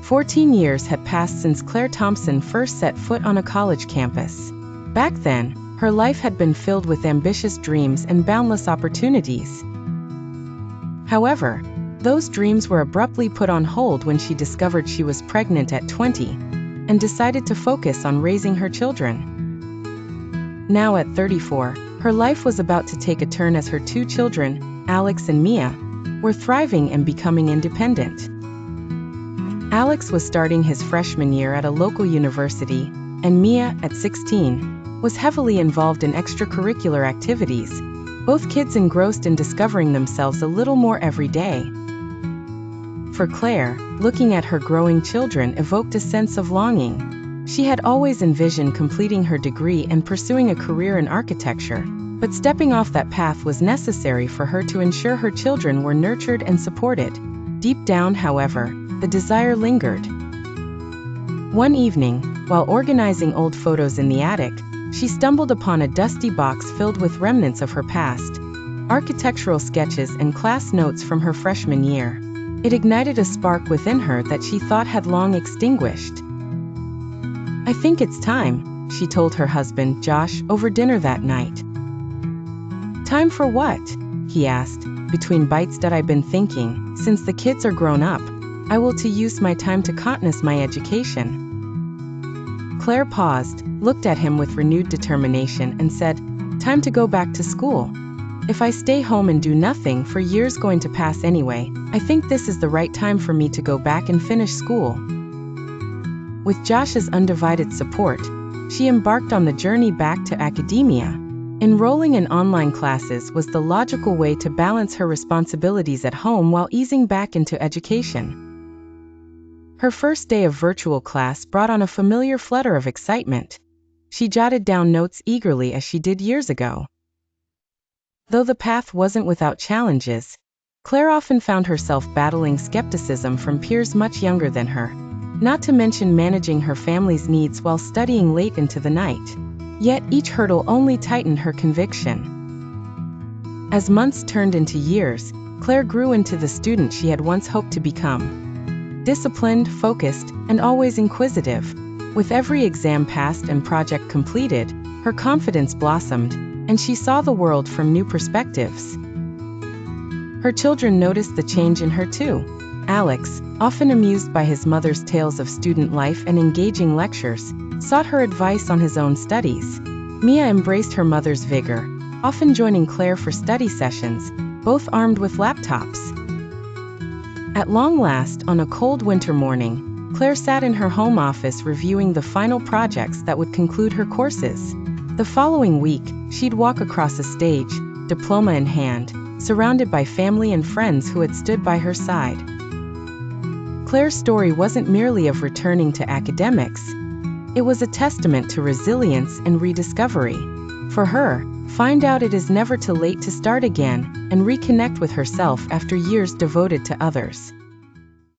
14 years had passed since Claire Thompson first set foot on a college campus. Back then, her life had been filled with ambitious dreams and boundless opportunities. However, those dreams were abruptly put on hold when she discovered she was pregnant at 20 and decided to focus on raising her children. Now at 34, her life was about to take a turn as her two children, Alex and Mia, were thriving and becoming independent. Alex was starting his freshman year at a local university, and Mia, at 16, was heavily involved in extracurricular activities, both kids engrossed in discovering themselves a little more every day. For Claire, looking at her growing children evoked a sense of longing. She had always envisioned completing her degree and pursuing a career in architecture, but stepping off that path was necessary for her to ensure her children were nurtured and supported. Deep down, however, the desire lingered. One evening, while organizing old photos in the attic, she stumbled upon a dusty box filled with remnants of her past, architectural sketches and class notes from her freshman year. It ignited a spark within her that she thought had long extinguished. "I think it's time," she told her husband, Josh, over dinner that night. "Time for what?" he asked. "Between bites that I've been thinking, since the kids are grown up, I will to use my time to continue my education." Claire paused, looked at him with renewed determination and said, "Time to go back to school. If I stay home and do nothing for years going to pass anyway, I think this is the right time for me to go back and finish school." With Josh's undivided support, she embarked on the journey back to academia. Enrolling in online classes was the logical way to balance her responsibilities at home while easing back into education. Her first day of virtual class brought on a familiar flutter of excitement. She jotted down notes eagerly as she did years ago. Though the path wasn't without challenges, Claire often found herself battling skepticism from peers much younger than her, not to mention managing her family's needs while studying late into the night. Yet each hurdle only tightened her conviction. As months turned into years, Claire grew into the student she had once hoped to become. Disciplined, focused, and always inquisitive. With every exam passed and project completed, her confidence blossomed, and she saw the world from new perspectives. Her children noticed the change in her too. Alex, often amused by his mother's tales of student life and engaging lectures, sought her advice on his own studies. Mia embraced her mother's vigor, often joining Claire for study sessions, both armed with laptops. At long last, on a cold winter morning, Claire sat in her home office reviewing the final projects that would conclude her courses. The following week, she'd walk across a stage, diploma in hand, surrounded by family and friends who had stood by her side. Claire's story wasn't merely of returning to academics. It was a testament to resilience and rediscovery. For her, find out it is never too late to start again and reconnect with herself after years devoted to others.